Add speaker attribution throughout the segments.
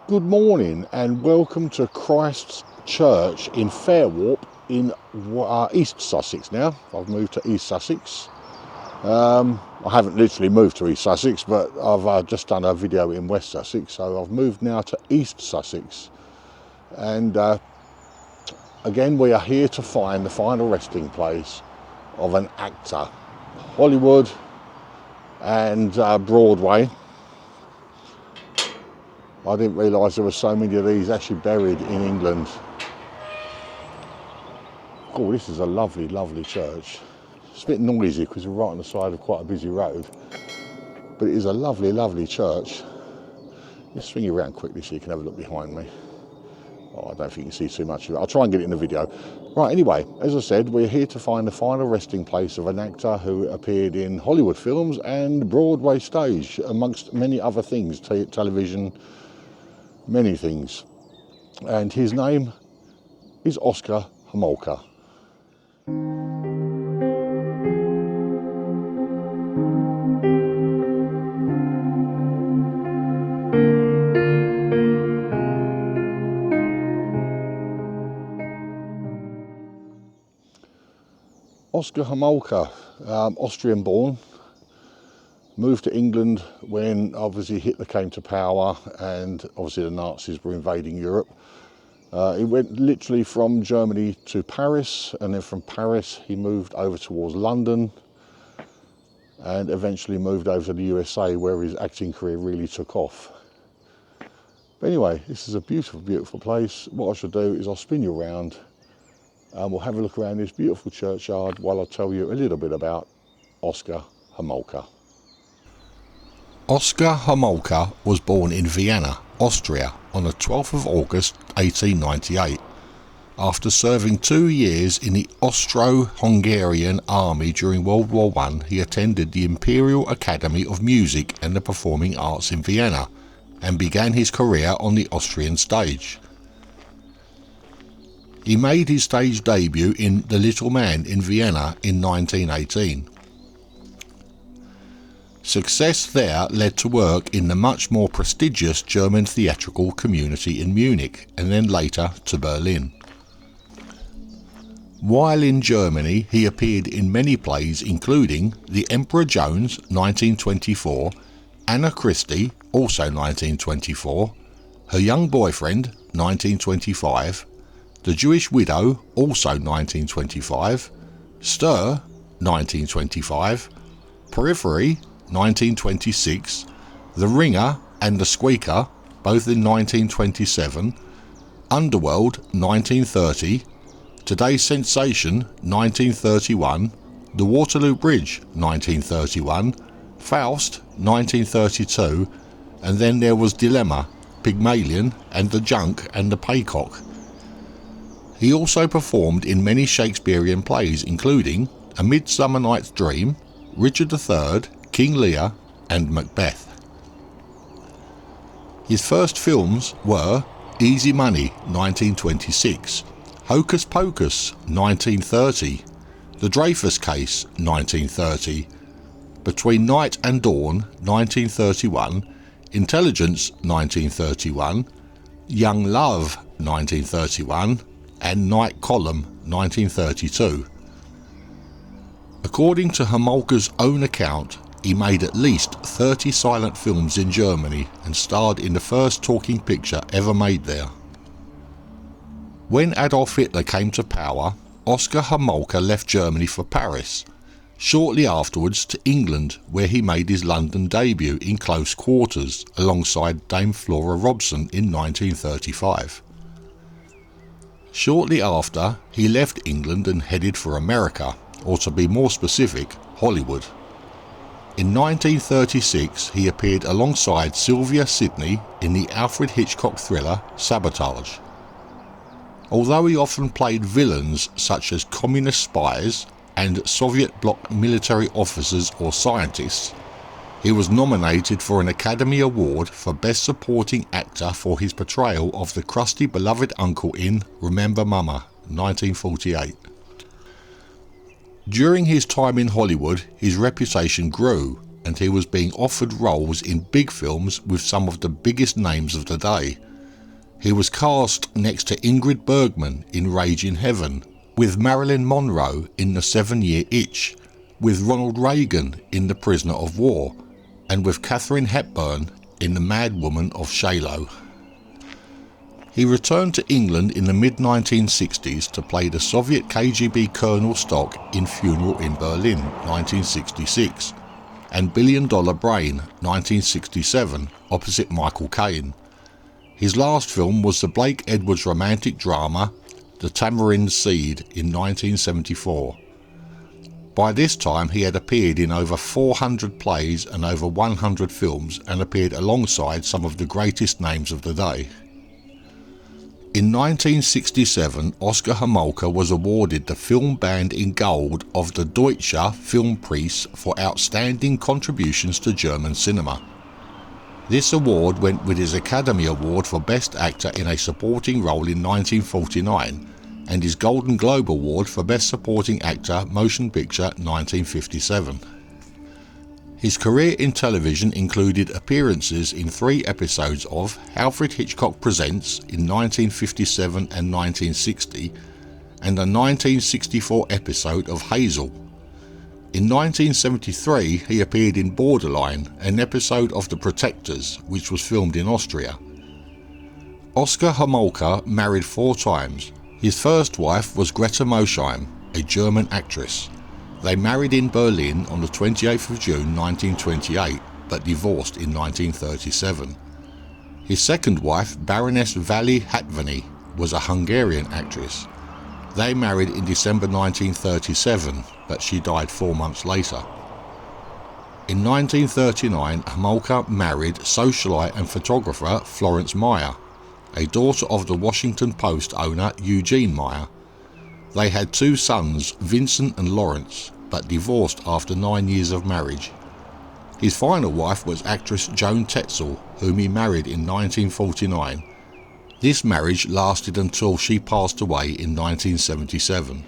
Speaker 1: Good morning and welcome to Christ's Church in Fairwarp in East Sussex now. I've moved to East Sussex. I haven't literally moved to East Sussex, but I've just done a video in West Sussex, so I've moved now to East Sussex. And again, we are here to find the final resting place of an actor. Hollywood and Broadway. I didn't realise there were so many of these actually buried in England. Oh, this is a lovely, lovely church. It's a bit noisy because we're right on the side of quite a busy road, but it is a lovely, lovely church. Let's swing you around quickly so you can have a look behind me. Oh, I don't think you can see too much of it. I'll try and get it in the video. Right, anyway, as I said, we're here to find the final resting place of an actor who appeared in Hollywood films and Broadway stage, amongst many other things, television, many things. And his name is Oscar Homolka. Oscar Homolka, Austrian born, moved to England when obviously Hitler came to power and obviously the Nazis were invading Europe. He went literally from Germany to Paris, and then from Paris he moved over towards London and eventually moved over to the USA, where his acting career really took off. But anyway, this is a beautiful, beautiful place. What I should do is I'll spin you around and we'll have a look around this beautiful churchyard while I tell you a little bit about Oscar Homolka. Oscar Homolka was born in Vienna, Austria on the 12th of August 1898. After serving 2 years in the Austro-Hungarian army during World War I, he attended the Imperial Academy of Music and the Performing Arts in Vienna and began his career on the Austrian stage. He made his stage debut in The Little Man in Vienna in 1918. Success there led to work in the much more prestigious German theatrical community in Munich, and then later to Berlin. While in Germany, he appeared in many plays including The Emperor Jones 1924, Anna Christie also 1924, Her Young Boyfriend 1925, The Jewish Widow also 1925, Stir 1925, Periphery 1926, The Ringer and The Squeaker both in 1927, Underworld 1930, Today's Sensation 1931, The Waterloo Bridge 1931, Faust 1932, and then there was Dilemma, Pygmalion and The Junk and the Paycock. He also performed in many Shakespearean plays including A Midsummer Night's Dream, Richard III, King Lear and Macbeth. His first films were Easy Money 1926, Hocus Pocus 1930, The Dreyfus Case 1930, Between Night and Dawn 1931, Intelligence 1931, Young Love 1931 and Night Column 1932. According to Homolka's own account, he made at least 30 silent films in Germany and starred in the first talking picture ever made there. When Adolf Hitler came to power, Oscar Homolka left Germany for Paris, shortly afterwards to England, where he made his London debut in Close Quarters alongside Dame Flora Robson in 1935. Shortly after, he left England and headed for America, or to be more specific, Hollywood. In 1936, he appeared alongside Sylvia Sidney in the Alfred Hitchcock thriller Sabotage. Although he often played villains such as communist spies and Soviet bloc military officers or scientists, he was nominated for an Academy Award for Best Supporting Actor for his portrayal of the crusty beloved uncle in Remember Mama, 1948. During his time in Hollywood, his reputation grew and he was being offered roles in big films with some of the biggest names of the day, He was cast next to Ingrid Bergman in Rage in Heaven, with Marilyn Monroe in The 7-Year Itch, with Ronald Reagan in The Prisoner of War, and with Katharine Hepburn in The Mad Woman of Shiloh. He returned to England in the mid-1960s to play the Soviet KGB Colonel Stock in Funeral in Berlin, 1966, and Billion Dollar Brain, 1967, opposite Michael Caine. His last film was the Blake Edwards romantic drama The Tamarind Seed in 1974. By this time he had appeared in over 400 plays and over 100 films and appeared alongside some of the greatest names of the day. In 1967, Oscar Homolka was awarded the Film Band in Gold of the Deutsche Filmpreis for outstanding contributions to German cinema. This award went with his Academy Award for Best Actor in a Supporting Role in 1949 and his Golden Globe Award for Best Supporting Actor Motion Picture 1957. His career in television included appearances in 3 episodes of Alfred Hitchcock Presents in 1957 and 1960 and a 1964 episode of Hazel. In 1973 he appeared in Borderline, an episode of The Protectors, which was filmed in Austria. Oscar Homolka married 4 times. His first wife was Greta Mosheim, a German actress. They married in Berlin on the 28th of June 1928, but divorced in 1937. His second wife, Baroness Vali Hatvany, was a Hungarian actress. They married in December 1937, but she died 4 months later. In 1939, Homolka married socialite and photographer Florence Meyer, a daughter of the Washington Post owner Eugene Meyer. They had 2 sons, Vincent and Lawrence, but divorced after 9 years of marriage. His final wife was actress Joan Tetzel, whom he married in 1949. This marriage lasted until she passed away in 1977.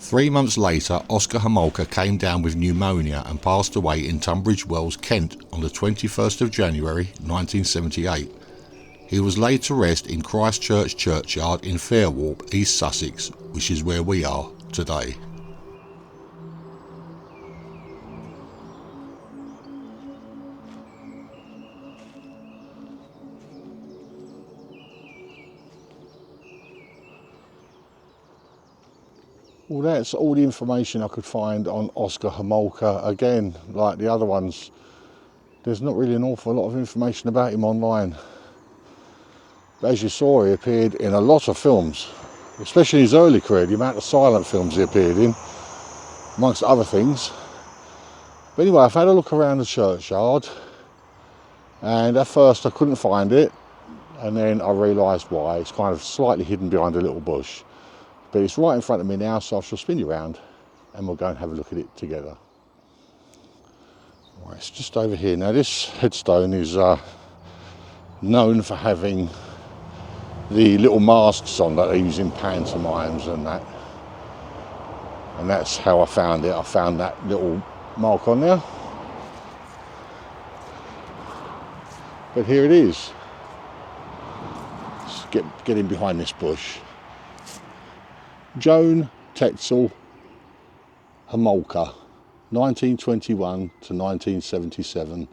Speaker 1: 3 months later, Oscar Homolka came down with pneumonia and passed away in Tunbridge Wells, Kent on the 21st of January 1978. He was laid to rest in Christ Church Churchyard in Fairwarp, East Sussex, which is where we are today. Well, that's all the information I could find on Oscar Homolka. Again, like the other ones, there's not really an awful lot of information about him online. But as you saw, he appeared in a lot of films, especially in his early career, the amount of silent films he appeared in, amongst other things. But anyway, I've had a look around the churchyard, and at first I couldn't find it, and then I realised why. It's kind of slightly hidden behind a little bush. But it's right in front of me now, so I shall spin you around and we'll go and have a look at it together. Right, it's just over here. Now this headstone is known for having the little masks on that they use in pantomimes and that. And that's how I found it. I found that little mark on there. But here it is. Let's get in behind this bush. Joan Tetzel Homolka, 1921 to 1977.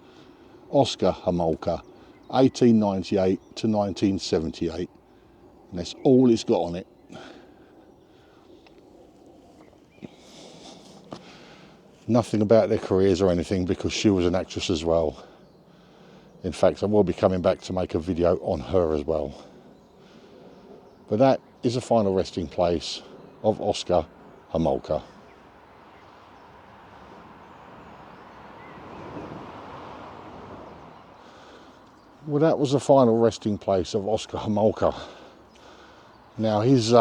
Speaker 1: Oscar Homolka, 1898 to 1978. And that's all it's got on it. Nothing about their careers or anything, because she was an actress as well. In fact, I will be coming back to make a video on her as well. But that is the final resting place of Oscar Homolka. Well, that was the final resting place of Oscar Homolka. Now his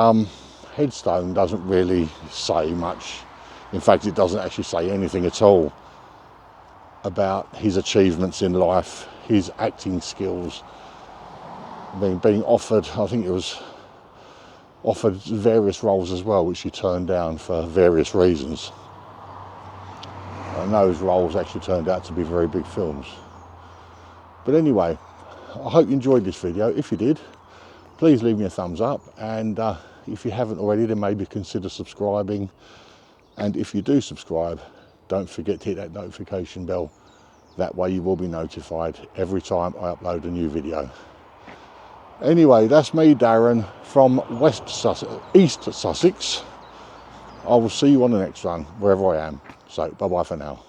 Speaker 1: headstone doesn't really say much. In fact, it doesn't actually say anything at all about his achievements in life, his acting skills, being offered, I think it was offered various roles as well, which he turned down for various reasons. And those roles actually turned out to be very big films. But anyway, I hope you enjoyed this video. If you did, please leave me a thumbs up, and if you haven't already, then maybe consider subscribing. And if you do subscribe, don't forget to hit that notification bell. That way you will be notified every time I upload a new video. Anyway, that's me, Darren, from East Sussex. I will see you on the next one, wherever I am. So, bye-bye for now.